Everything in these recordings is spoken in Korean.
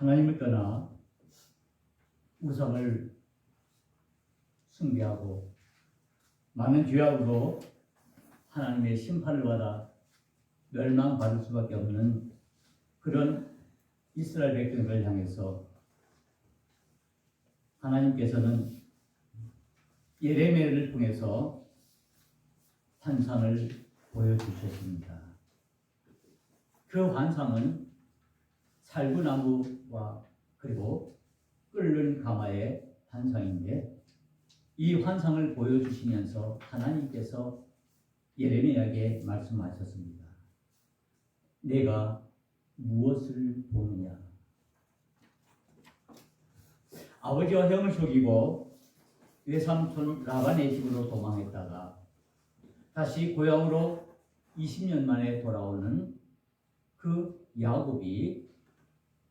하나님을 떠나 우상을 숭배하고 많은 죄악으로 하나님의 심판을 받아 멸망받을 수밖에 없는 그런 이스라엘 백성들을 향해서 하나님께서는 예레미야를 통해서 환상을 보여주셨습니다. 그 환상은 살구나무와 그리고 끓는 가마의 환상인데, 이 환상을 보여주시면서 하나님께서 예레미야에게 말씀하셨습니다. 내가 무엇을 보느냐? 아버지와 형을 속이고 외삼촌 라반의 집으로 도망했다가 다시 고향으로 20년 만에 돌아오는 그 야곱이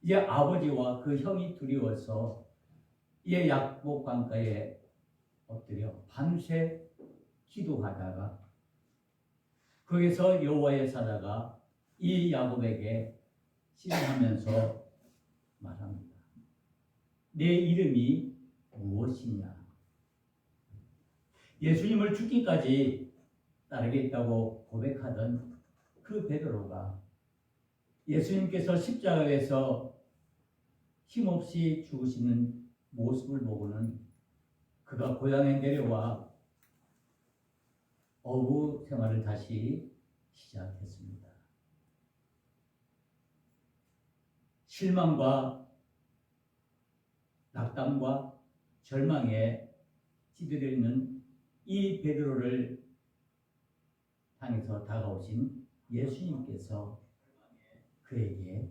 이제 아버지와 그 형이 두려워서 이 야복 강가에 엎드려 밤새 기도하다가 거기서 여호와의 사자가 이 야곱에게 시험하면서 말합니다. 내 이름이 무엇이냐? 예수님을 죽기까지 따르겠다고 고백하던 그 베드로가 예수님께서 십자가에서 힘없이 죽으시는 모습을 보고는 그가 고향에 내려와 어부 생활을 다시 시작했습니다. 실망과 낙담과 절망에 찌들어 있는 이 베드로를 향해서 다가오신 예수님께서 그에게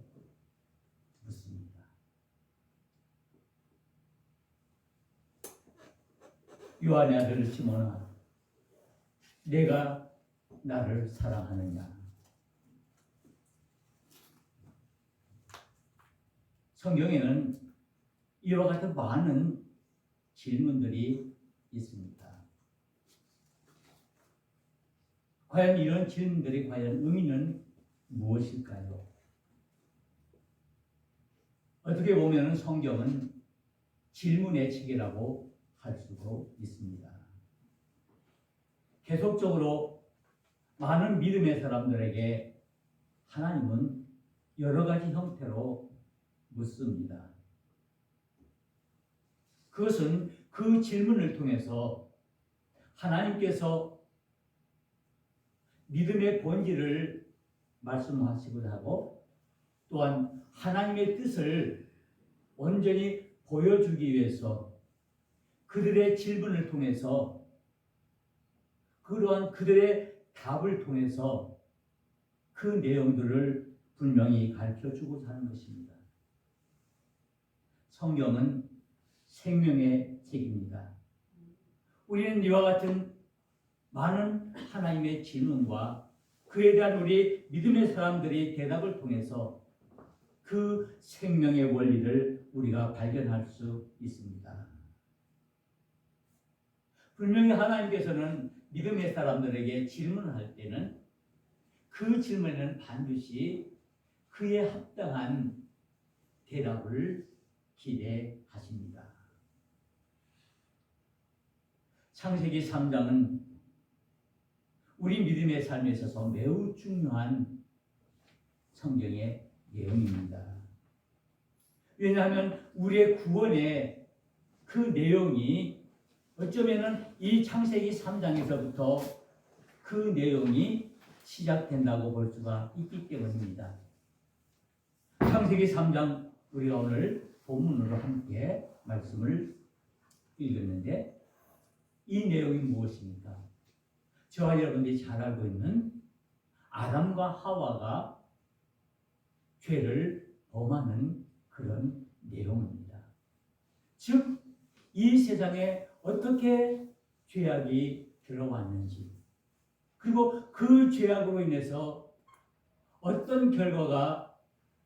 묻습니다. 요한의 아들 시몬아, 내가 나를 사랑하느냐? 성경에는 이와 같은 많은 질문들이 있습니다. 과연 이런 질문들이 과연 의미는 무엇일까요? 어떻게 보면 성경은 질문의 책이라고 할 수도 있습니다. 계속적으로 많은 믿음의 사람들에게 하나님은 여러 가지 형태로 묻습니다. 그것은 그 질문을 통해서 하나님께서 믿음의 본질을 말씀하시고자 하고 또한 하나님의 뜻을 온전히 보여주기 위해서 그들의 질문을 통해서 그러한 그들의 답을 통해서 그 내용들을 분명히 가르쳐주고자 하는 것입니다. 성경은 생명의 책입니다. 우리는 이와 같은 많은 하나님의 질문과 그에 대한 우리 믿음의 사람들이 대답을 통해서 그 생명의 원리를 우리가 발견할 수 있습니다. 분명히 하나님께서는 믿음의 사람들에게 질문할 때는 그 질문에는 반드시 그에 합당한 대답을 기대하십니다. 창세기 3장은 우리 믿음의 삶에 있어서 매우 중요한 성경의 내용입니다. 왜냐하면 우리의 구원의 그 내용이 어쩌면은 이 창세기 3장에서부터 그 내용이 시작된다고 볼 수가 있기 때문입니다. 창세기 3장 우리가 오늘 본문으로 함께 말씀을 읽었는데 이 내용이 무엇입니까? 저와 여러분들이 잘 알고 있는 아담과 하와가 죄를 범하는 그런 내용입니다. 즉, 이 세상에 어떻게 죄악이 들어왔는지, 그리고 그 죄악으로 인해서 어떤 결과가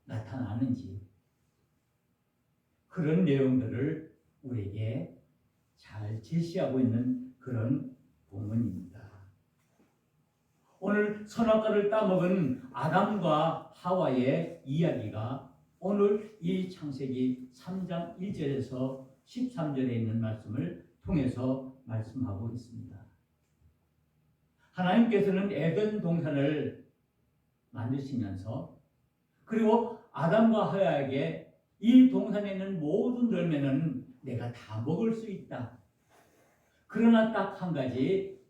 나타나는지, 그런 내용들을 우리에게 잘 제시하고 있는 그런 본문입니다. 오늘 선악과를 따먹은 아담과 하와의 이야기가 오늘 이 창세기 3장 1절에서 13절에 있는 말씀을 통해서 말씀하고 있습니다. 하나님께서는 에덴 동산을 만드시면서 그리고 아담과 하와에게 이 동산에 있는 모든 열매는 내가 다 먹을 수 있다. 그러나 딱 한 가지,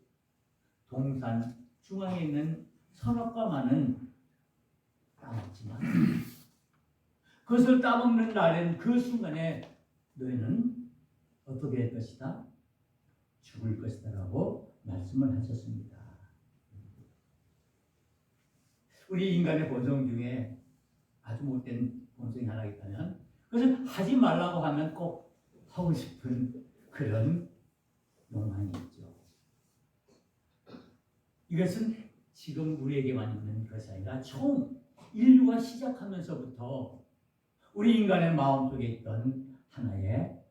동산 중앙에 있는 선악과만은 따먹지만 그것을 따먹는 날엔 그 순간에 너희는 어떻게 할 것이다? 죽을 것이다 라고 말씀을 하셨습니다. 우리 인간의 본성 중에 아주 못된 본성이 하나 있다면 그것을 하지 말라고 하면 꼭 하고 싶은 그런 욕망이 있죠. 이것은 지금 우리에게만 있는 것이 아니라 처음 인류가 시작하면서부터 우리 인간의 마음속에 있던 하나의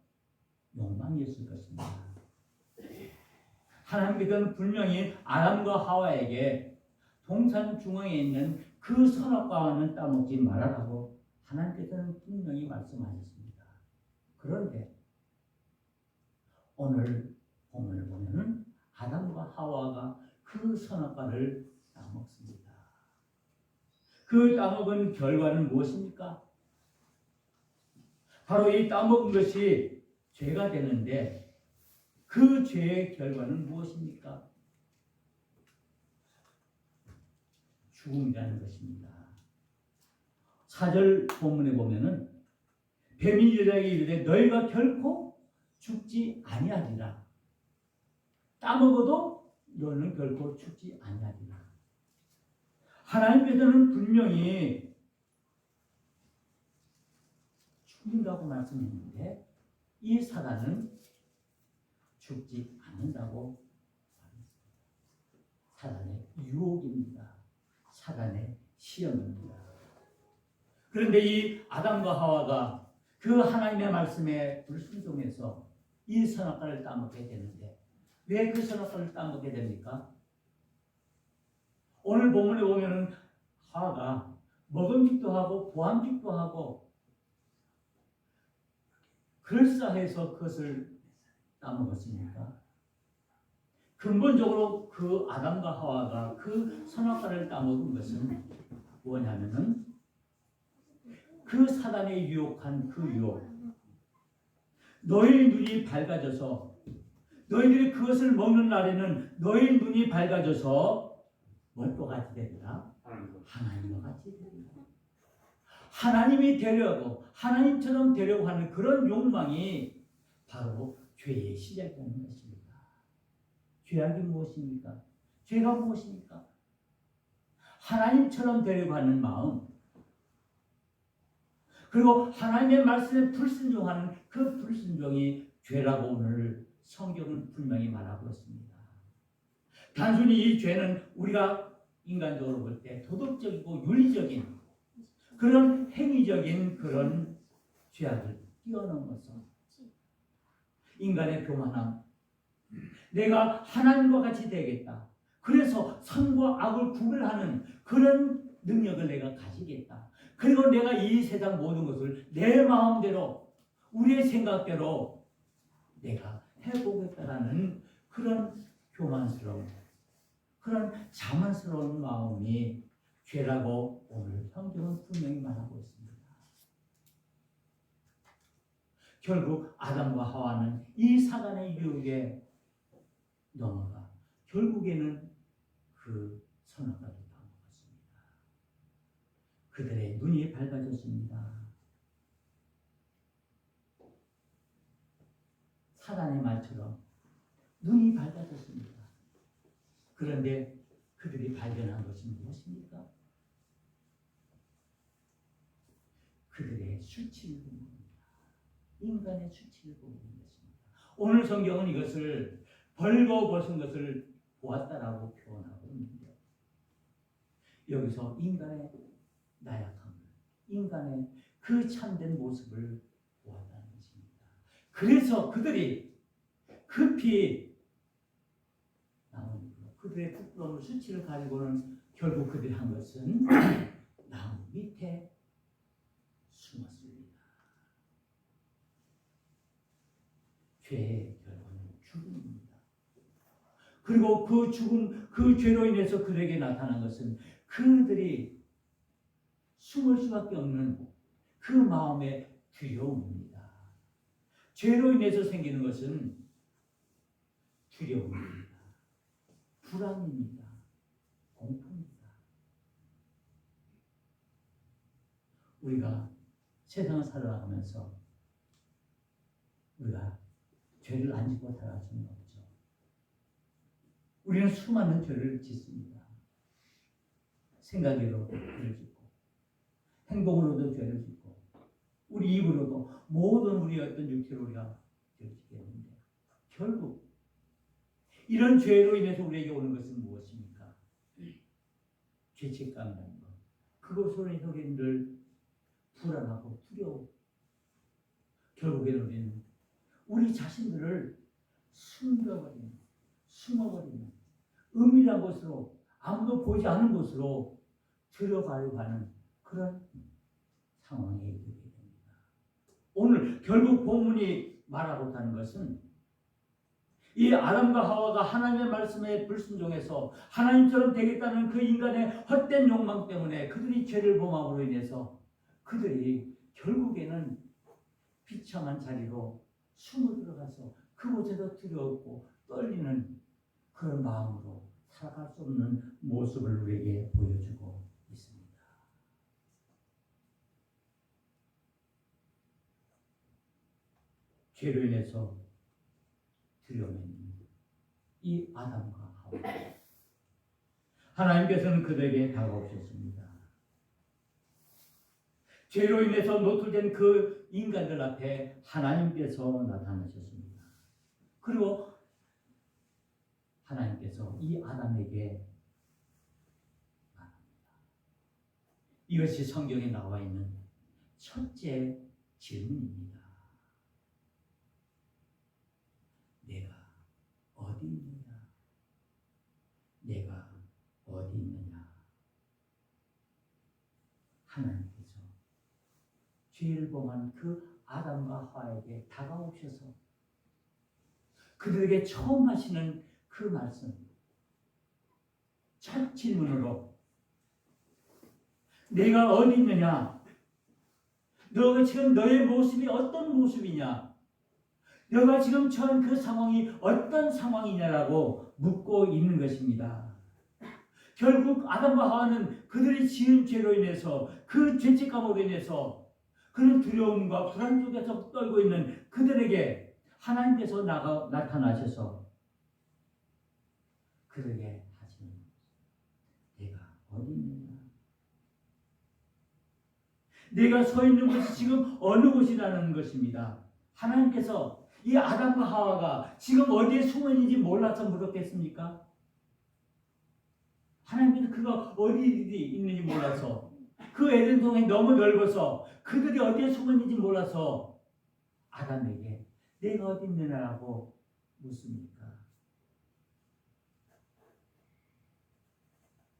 욕망이었을 것입니다. 하나님께서는 분명히 아담과 하와에게 동산 중앙에 있는 그 선악과는 따먹지 말아라고 하나님께서는 분명히 말씀하셨습니다. 그런데 오늘 본문을 보면 아담과 하와가 그 선악과를 따먹습니다. 그 따먹은 결과는 무엇입니까? 바로 이 따먹은 것이 죄가 되는데 그 죄의 결과는 무엇입니까? 죽음이라는 것입니다. 4절 본문에 보면은 뱀이 여자에게 이르되 너희가 결코 죽지 아니하리라. 따먹어도 너는 결코 죽지 아니하리라. 하나님께서는 분명히 죽는다고 말씀했는데 이 사단은 죽지 않는다고 말했습니다. 사단의 유혹입니다. 사단의 시험입니다. 그런데 이 아담과 하와가 그 하나님의 말씀에 불순종해서 이 선악과를 따먹게 되는데 왜 그 선악과를 따먹게 됩니까? 오늘 본문에 보면은 하와가 먹음직도 하고 보암직도 하고 그럴싸해서 그것을 따먹었습니까? 근본적으로 그 아담과 하와가 그 선악과를 따먹은 것은 뭐냐면은 그 사단에 유혹한 그 유혹, 너희 눈이 밝아져서 너희들이 그것을 먹는 날에는 너희 눈이 밝아져서 뭘과 같이 되리라? 하나님과 같이 되리라. 하나님이 되려고 하나님처럼 되려고 하는 그런 욕망이 바로 죄의 시작이라는 것입니다. 죄악이 무엇입니까? 죄가 무엇입니까? 하나님처럼 되려고 하는 마음, 그리고 하나님의 말씀에 불순종하는 그 불순종이 죄라고 오늘 성경은 분명히 말하고 있습니다. 단순히 이 죄는 우리가 인간적으로 볼 때 도덕적이고 윤리적인 그런 행위적인 그런 죄악을 뛰어넘어서 인간의 교만함, 내가 하나님과 같이 되겠다. 그래서 선과 악을 구별하는 그런 능력을 내가 가지겠다. 그리고 내가 이 세상 모든 것을 내 마음대로 우리의 생각대로 내가 해보겠다라는 그런 교만스러운 그런 자만스러운 마음이 죄라고 오늘 성경은 분명히 말하고 있습니다. 결국 아담과 하와는 이 사단의 유혹에 넘어가 결국에는 그 선악과를 따먹었습니다. 그들의 눈이 밝아졌습니다. 사단의 말처럼 눈이 밝아졌습니다. 그런데 그들이 발견한 것이 무엇입니까? 그들의 수치를 보는 겁니다. 인간의 수치를 보는 것입니다. 오늘 성경은 이것을 벌거벗은 것을 보았다라고 표현하고 있는데 여기서 인간의 나약함을, 인간의 그 참된 모습을 보았다는 것입니다. 그래서 그들이 급히 그들의 부끄러움을 수치를 가지고는 결국 그들이 한 것은 나무 밑에 숨었습니다. 죄의 결과는 죽음입니다. 그리고 그 죽음, 그 죄로 인해서 그들에게 나타난 것은 그들이 숨을 수밖에 없는 그 마음의 두려움입니다. 죄로 인해서 생기는 것은 두려움입니다. 불안입니다. 공포입니다. 우리가 세상을 살아가면서 우리가 죄를 안 짓고 살아갈 수는 없죠. 우리는 수많은 죄를 짓습니다. 생각으로도 죄를 짓고 행동으로도 죄를 짓고 우리 입으로도 모든 우리 어떤 육체로 우리가 죄를 짓게 되는데 결국 이런 죄로 인해서 우리에게 오는 것은 무엇입니까? 죄책감이라는 것. 그것으로 인해서 우리는 늘 불안하고 두려워. 결국에는 우리는 우리 자신들을 숨어버리는 은밀한 곳으로 아무도 보지 않는 곳으로 들어가려고 하는 그런 상황에 이르게 됩니다. 오늘 결국 본문이 말하고 하는 것은 이 아담과 하와가 하나님의 말씀에 불순종해서 하나님처럼 되겠다는 그 인간의 헛된 욕망 때문에 그들이 죄를 범함으로 인해서 그들이 결국에는 비참한 자리로 숨어 들어가서 그곳에서 두렵고 떨리는 그런 마음으로 살아갈 수 없는 모습을 우리에게 보여주고 있습니다. 죄로 인해서 두려움은 이 아담과 하와. 하나님께서는 그들에게 다가오셨습니다. 죄로 인해서 노출된 그 인간들 앞에 하나님께서 나타나셨습니다. 그리고 하나님께서 이 아담에게 말합니다. 이것이 성경에 나와 있는 첫째 질문입니다. 내가 어디 있느냐? 내가 어디 있느냐? 하나님께서 죄를 범한 그 아담과 하와에게 다가오셔서 그들에게 처음 하시는 그 말씀, 첫 질문으로 내가 어디 있느냐? 너가 지금 너의 모습이 어떤 모습이냐? 너가 지금 처한 그 상황이 어떤 상황이냐라고 묻고 있는 것입니다. 결국 아담과 하와는 그들이 지은 죄로 인해서 그 죄책감으로 인해서 그런 두려움과 불안 속에서 떨고 있는 그들에게 하나님께서 나타나셔서 그들에게 하시는 내가 어디 있느냐? 내가 서 있는 곳이 지금 어느 곳이라는 것입니다. 하나님께서 이 아담과 하와가 지금 어디에 숨어 있는지 몰라서 물었겠습니까? 하나님께서 그가 어디 있는지 몰라서 그 에덴 동이 너무 넓어서 그들이 어디에 숨어 있는지 몰라서 아담에게 내가 어디 있느냐라고 묻습니까?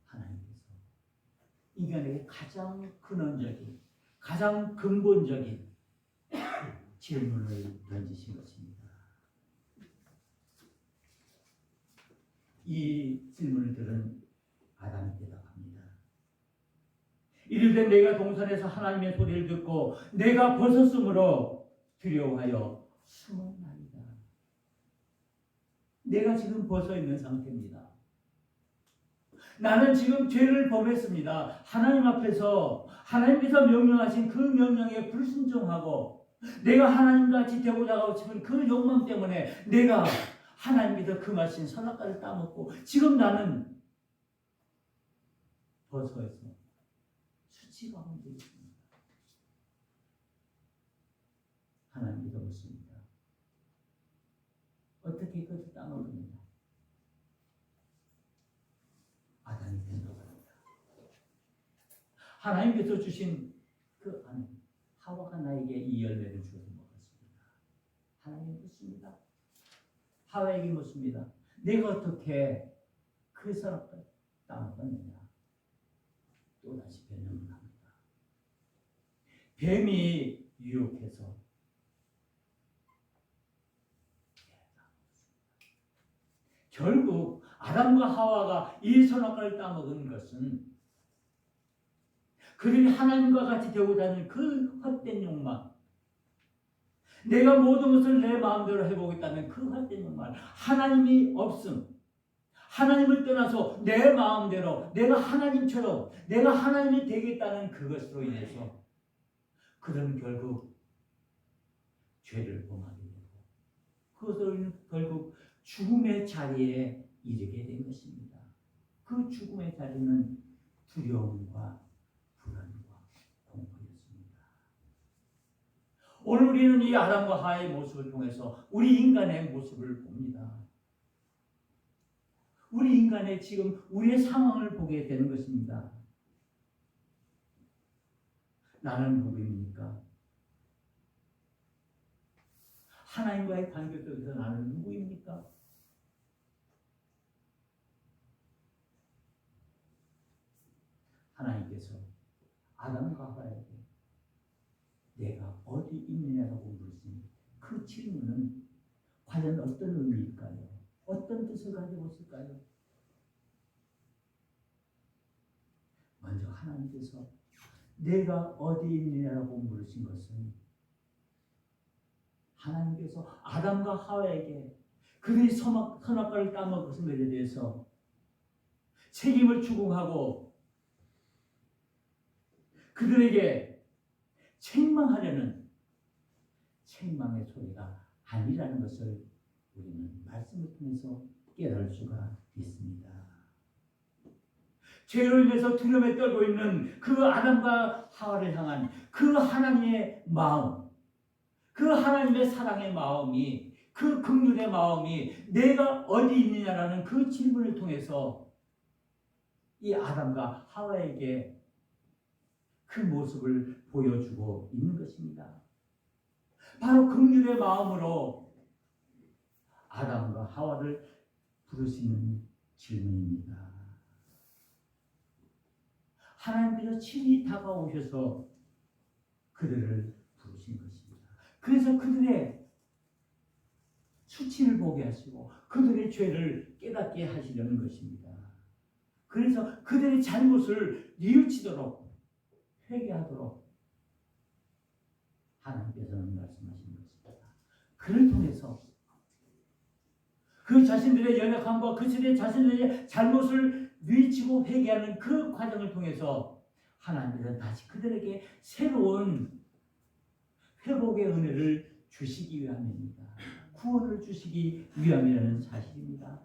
하나님께서 인간에게 가장 근원적인, 가장 근본적인 질문을 던지신 것입니다. 이 질문을 들은 아담이 대답합니다. 이르되 내가 동산에서 하나님의 소리를 듣고 내가 벗었으므로 두려워하여 숨었나이다. 내가 지금 벗어 있는 상태입니다. 나는 지금 죄를 범했습니다. 하나님 앞에서 하나님께서 명령하신 그 명령에 불순종하고 내가 하나님같이 되고자 하고 싶은 그 욕망 때문에 내가 하나님께서 금하신 선악과를 따먹고 지금 나는 벗어서 수치 가운데 있습니다. 하나님께서 묻습니다. 어떻게 그것을 따먹느냐? 아담이 대답합니다. 하나님께서 주신 그 안, 하와가 나에게 이 열매를 주어서 먹었습니다. 하나님 묻습니다. 하와에게 묻습니다. 내가 어떻게 그 선악과를 따먹었느냐? 또다시 변명을 합니다. 뱀이 유혹해서 결국 아담과 하와가 이 선악과를 따먹은 것은 그들이 하나님과 같이 되고자 하는 그 헛된 욕망, 내가 모든 것을 내 마음대로 해보겠다는 그 헛된 욕망, 하나님이 없음, 하나님을 떠나서 내 마음대로 내가 하나님처럼 내가 하나님이 되겠다는 그것으로 인해서 그들은 결국 죄를 범하게 되고 그것을 결국 죽음의 자리에 이르게 된 것입니다. 그 죽음의 자리는 두려움과 불안과 공포였습니다. 오늘 우리는 이 아담과 하와의 모습을 통해서 우리 인간의 모습을 봅니다. 우리 인간의 지금 우리의 상황을 보게 되는 것입니다. 나는 누구입니까? 하나님과의 관계 속에서 나는 누구입니까? 하나님께서 아담과 하와에게 내가 어디 있느냐라고 물으신 그 질문은 과연 어떤 의미일까요? 어떤 뜻을 가지고 있을까요? 먼저 하나님께서 내가 어디 있느냐라고 물으신 것은 하나님께서 아담과 하와에게 그들이 선악과를 따먹은 것에 대해서 책임을 추궁하고 그들에게 책망하려는 책망의 소리가 아니라는 것을 우리는 말씀을 통해서 깨달을 수가 있습니다. 죄로 인해서 두려움에 떨고 있는 그 아담과 하와를 향한 그 하나님의 마음, 그 하나님의 사랑의 마음이, 그 긍휼의 마음이 내가 어디 있느냐라는 그 질문을 통해서 이 아담과 하와에게 그 모습을 보여주고 있는 것입니다. 바로 긍휼의 마음으로 아담과 하와를 부르시는 질문입니다. 하나님께서 친히 다가오셔서 그들을 부르신 것입니다. 그래서 그들의 수치를 보게 하시고 그들의 죄를 깨닫게 하시려는 것입니다. 그래서 그들의 잘못을 뉘우치도록 회개하도록 하나님께서는 말씀하신 것입니다. 그를 통해서 그 자신들의 연약함과 그 자신들의 잘못을 뉘우치고 회개하는 그 과정을 통해서 하나님께서는 다시 그들에게 새로운 회복의 은혜를 주시기 위함입니다. 구원을 주시기 위함이라는 사실입니다.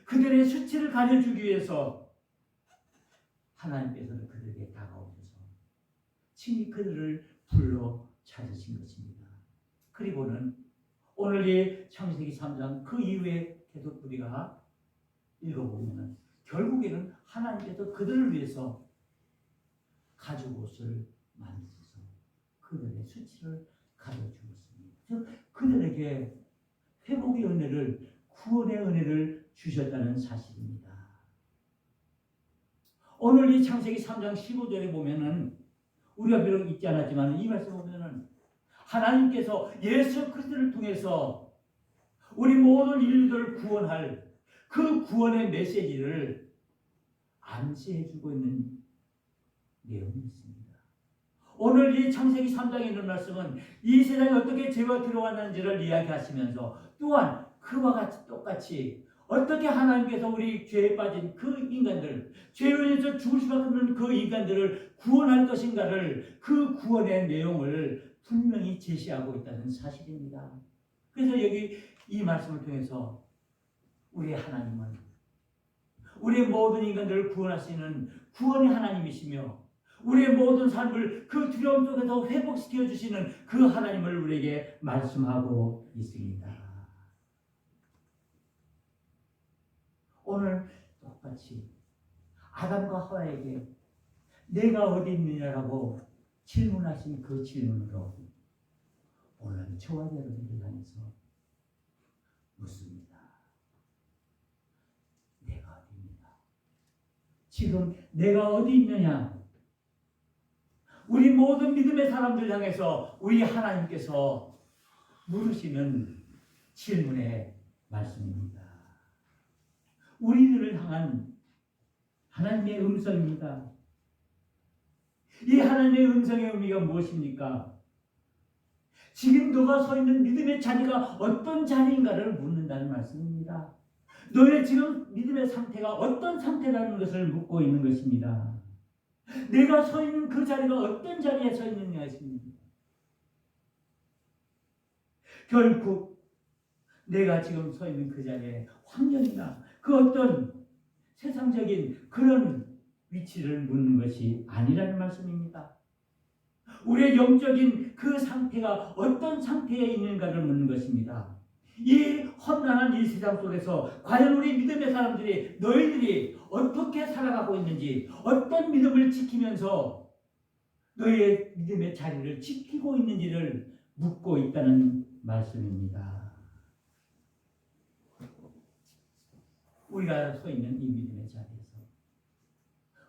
그들의 수치를 가려주기 위해서 하나님께서는 그들에게 다가오셔서 친히 그들을 불러 찾으신 것입니다. 그리고는 오늘 이 창세기 3장 그 이후에 계속 우리가 읽어보면 결국에는 하나님께서 그들을 위해서 가죽옷을 만드셔서 그들의 수치를 가려주었습니다. 즉 그들에게 회복의 은혜를, 구원의 은혜를 주셨다는 사실입니다. 오늘 이 창세기 3장 15절에 보면은 우리가 비록 읽지 않았지만 이 말씀 보면은 하나님께서 예수 그리스도를 통해서 우리 모든 인류들을 구원할 그 구원의 메시지를 암시해주고 있는 내용이 있습니다. 오늘 이 창세기 3장에 있는 말씀은 이 세상에 어떻게 죄가 들어왔는지를 이야기하시면서 또한 그와 같이 똑같이 어떻게 하나님께서 우리 죄에 빠진 그 인간들, 죄로 인해서 죽을 수밖에 없는 그 인간들을 구원할 것인가를 그 구원의 내용을 분명히 제시하고 있다는 사실입니다. 그래서 여기 이 말씀을 통해서 우리 하나님은 우리의 모든 인간들을 구원하시는 구원의 하나님이시며 우리의 모든 삶을 그 두려움 속에서 회복시켜 주시는 그 하나님을 우리에게 말씀하고 있습니다. 오늘 똑같이 아담과 하와에게 내가 어디 있느냐라고 질문하신 그 질문으로 오늘 저와 여러분들 향해서 묻습니다. 내가 어디 있느냐? 지금 내가 어디 있느냐? 우리 모든 믿음의 사람들 향해서 우리 하나님께서 물으시는 질문의 말씀입니다. 우리들을 향한 하나님의 음성입니다. 이 하나님의 음성의 의미가 무엇입니까? 지금 너가 서 있는 믿음의 자리가 어떤 자리인가를 묻는다는 말씀입니다. 너의 지금 믿음의 상태가 어떤 상태라는 것을 묻고 있는 것입니다. 내가 서 있는 그 자리가 어떤 자리에 서 있느냐 했습니다. 결국 내가 지금 서 있는 그 자리에 환경이나 그 어떤 세상적인 그런 위치를 묻는 것이 아니라는 말씀입니다. 우리의 영적인 그 상태가 어떤 상태에 있는가를 묻는 것입니다. 이 험난한 이 세상 속에서 과연 우리 믿음의 사람들이 너희들이 어떻게 살아가고 있는지, 어떤 믿음을 지키면서 너희의 믿음의 자리를 지키고 있는지를 묻고 있다는 말씀입니다. 우리가 서 있는 이 믿음의 자리에서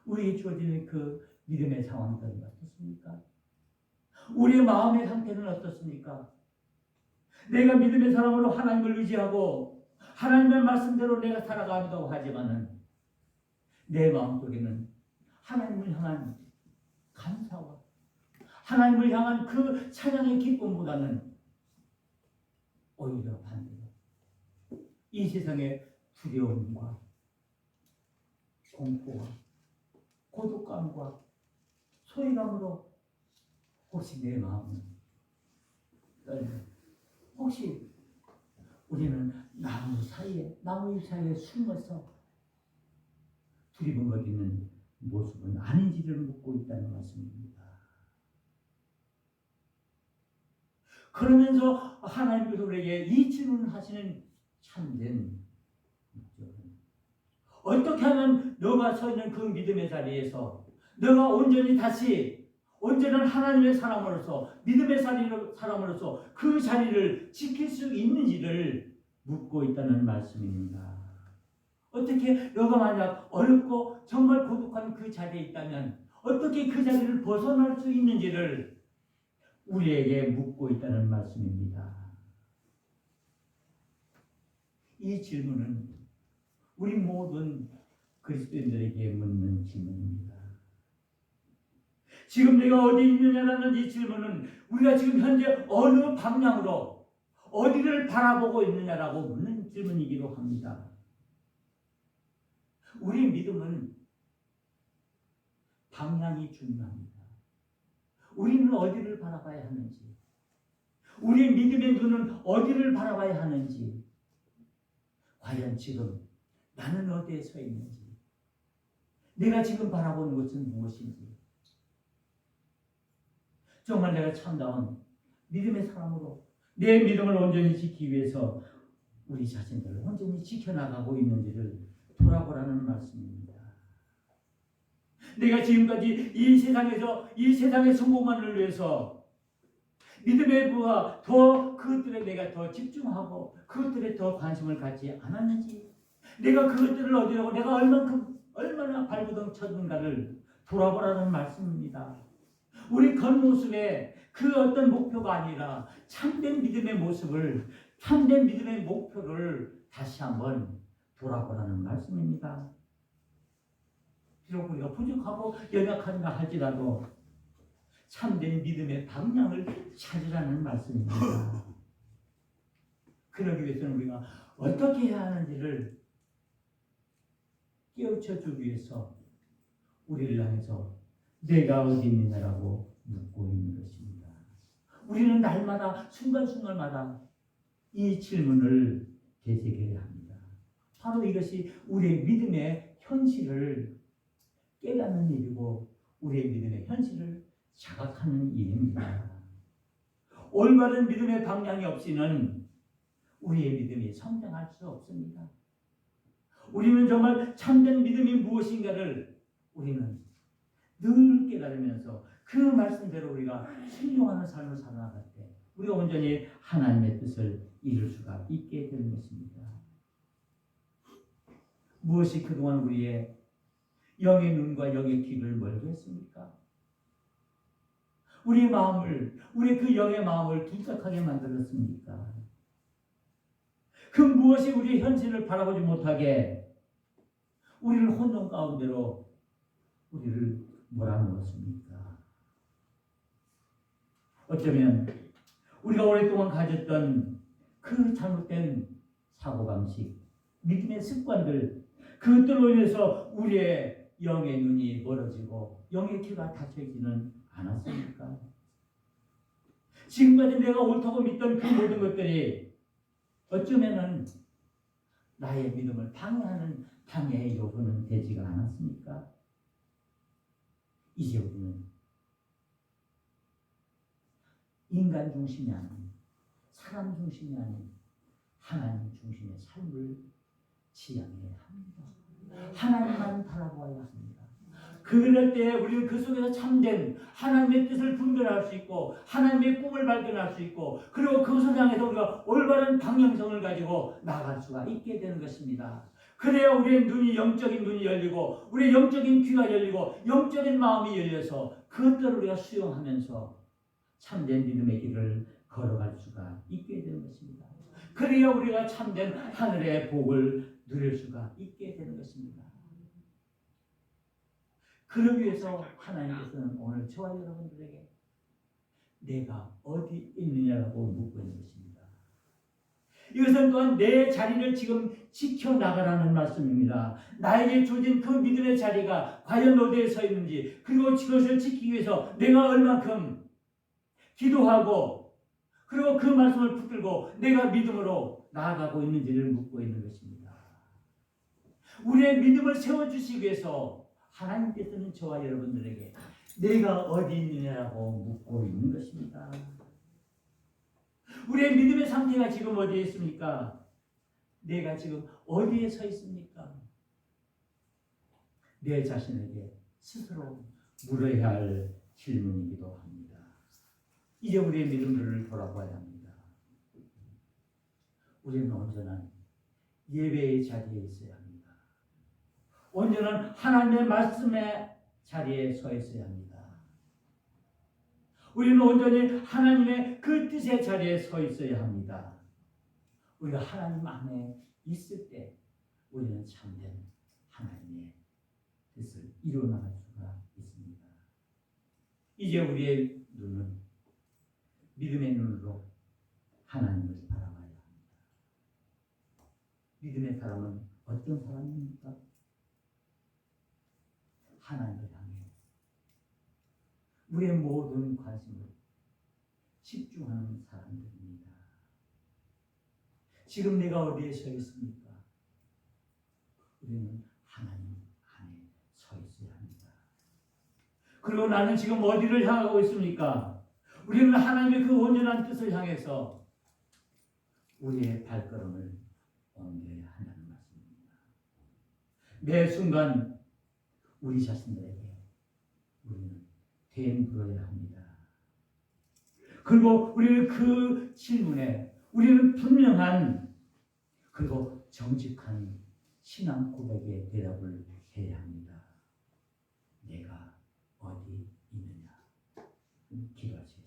우리에게 주어지는 그 믿음의 상황들은 어떻습니까? 우리의 마음의 상태는 어떻습니까? 내가 믿음의 사람으로 하나님을 의지하고 하나님의 말씀대로 내가 살아간다고 하지만은 내 마음속에는 하나님을 향한 감사와 하나님을 향한 그 찬양의 기쁨보다는 오히려 반대로 이 세상의 두려움과 공포와 고독감과 소외감으로 혹시 내 마음은 떨려. 혹시 우리는 나무 잎 사이에 숨어서 두리번거리는 모습은 아닌지를 묻고 있다는 말씀입니다. 그러면서 하나님께서 우리에게 이 질문을 하시는 참된 목적은 어떻게 하면 너가 서 있는 그 믿음의 자리에서 너가 온전히 다시 온전한 하나님의 사람으로서 믿음의 사람으로서 그 자리를 지킬 수 있는지를 묻고 있다는 말씀입니다. 어떻게 너가 만약 어렵고 정말 고독한 그 자리에 있다면 어떻게 그 자리를 벗어날 수 있는지를 우리에게 묻고 있다는 말씀입니다. 이 질문은 우리 모든 그리스도인들에게 묻는 질문입니다. 지금 내가 어디 있느냐라는 이 질문은 우리가 지금 현재 어느 방향으로 어디를 바라보고 있느냐라고 묻는 질문이기도 합니다. 우리 믿음은 방향이 중요합니다. 우리는 어디를 바라봐야 하는지, 우리 믿음의 눈은 어디를 바라봐야 하는지, 과연 지금 나는 어디에 서 있는지, 내가 지금 바라보는 것은 무엇인지, 정말 내가 참다운 믿음의 사람으로 내 믿음을 온전히 지키기 위해서 우리 자신들을 온전히 지켜나가고 있는지를 돌아보라는 말씀입니다. 내가 지금까지 이 세상의 성공만을 위해서 믿음의 부와 더 그것들에 내가 더 집중하고 그것들에 더 관심을 갖지 않았는지, 내가 그것들을 얻으려고 내가 얼마나 발버둥 쳤는가를 돌아보라는 말씀입니다. 우리 겉모습에 그 어떤 목표가 아니라 참된 믿음의 모습을, 참된 믿음의 목표를 다시 한번 돌아보라는 말씀입니다. 비록 우리가 부족하고 연약한가 할지라도 참된 믿음의 방향을 찾으라는 말씀입니다. 그러기 위해서는 우리가 어떻게 해야 하는지를 깨우쳐 주기 위해서 우리를 향해서 내가 어디 있느냐라고 묻고 있는 것입니다. 우리는 날마다 순간순간마다 이 질문을 되새겨야 합니다. 바로 이것이 우리의 믿음의 현실을 깨닫는 일이고 우리의 믿음의 현실을 자각하는 일입니다. 올바른 믿음의 방향이 없이는 우리의 믿음이 성장할 수 없습니다. 우리는 정말 참된 믿음이 무엇인가를 우리는 늘 깨달으면서 그 말씀대로 우리가 순종하는 삶을 살아나갈 때 우리가 온전히 하나님의 뜻을 이룰 수가 있게 되는 것입니다. 무엇이 그동안 우리의 영의 눈과 영의 귀를 멀게 했습니까? 우리의 마음을, 우리의 그 영의 마음을 둘짝하게 만들었습니까? 그 무엇이 우리의 현실을 바라보지 못하게 우리를 혼돈 가운데로 우리를 몰아넣었습니까? 어쩌면 우리가 오랫동안 가졌던 그 잘못된 사고방식, 믿음의 습관들, 그것들로 인해서 우리의 영의 눈이 멀어지고 영의 귀가 닫혀지는 않았습니까? 지금까지 내가 옳다고 믿던 그 모든 것들이 어쩌면은 나의 믿음을 방해하는 방해의 요소는 되지가 않았습니까? 이제 우리는 인간 중심이 아닌, 사람 중심이 아닌 하나님 중심의 삶을 지향해야 합니다. 하나님만 바라보아야 합니다. 그럴 때 우리는 그 속에서 참된 하나님의 뜻을 분별할 수 있고 하나님의 꿈을 발견할 수 있고 그리고 그것을 향해서 우리가 올바른 방향성을 가지고 나아갈 수가 있게 되는 것입니다. 그래야 우리의 눈이, 영적인 눈이 열리고 우리의 영적인 귀가 열리고 영적인 마음이 열려서 그것들을 우리가 수용하면서 참된 믿음의 길을 걸어갈 수가 있게 되는 것입니다. 그래야 우리가 참된 하늘의 복을 누릴 수가 있게 되는 것입니다. 그러기 위해서 하나님께서는 오늘 저와 여러분들에게 내가 어디 있느냐라고 묻고 있는 것입니다. 이것은 또한 내 자리를 지금 지켜나가라는 말씀입니다. 나에게 주어진 그 믿음의 자리가 과연 어디에 서 있는지, 그리고 그것을 지키기 위해서 내가 얼만큼 기도하고 그리고 그 말씀을 붙들고 내가 믿음으로 나아가고 있는지를 묻고 있는 것입니다. 우리의 믿음을 세워주시기 위해서 하나님께서는 저와 여러분들에게 내가 어디 있느냐라고 묻고 있는 것입니다. 우리의 믿음의 상태가 지금 어디에 있습니까? 내가 지금 어디에 서 있습니까? 내 자신에게 스스로 물어야 할 질문이기도 합니다. 이제 우리의 믿음들을 돌아봐야 합니다. 우리는 온전한 예배의 자리에 있어야 합니다. 온전한 하나님의 말씀의 자리에 서 있어야 합니다. 우리는 온전히 하나님의 그 뜻의 자리에 서 있어야 합니다. 우리가 하나님 안에 있을 때 우리는 참된 하나님의 뜻을 이루어나갈 수가 있습니다. 이제 우리의 눈은 믿음의 눈으로 하나님을 바라봐야 합니다. 믿음의 사람은 어떤 사람입니까? 하나님을 향해 우리의 모든 관심을 집중하는 사람들입니다. 지금 내가 어디에 서 있습니까? 우리는 하나님 안에 서 있어야 합니다. 그리고 나는 지금 어디를 향하고 있습니까? 우리는 하나님의 그 온전한 뜻을 향해서 우리의 발걸음을 옮겨야 한다는 말씀입니다. 매 순간 우리 자신들에게 우리는 되물어야 합니다. 그리고 우리는 그 질문에 우리는 분명한 그리고 정직한 신앙 고백의 대답을 해야 합니다. 내가 어디 있느냐? 기도하시기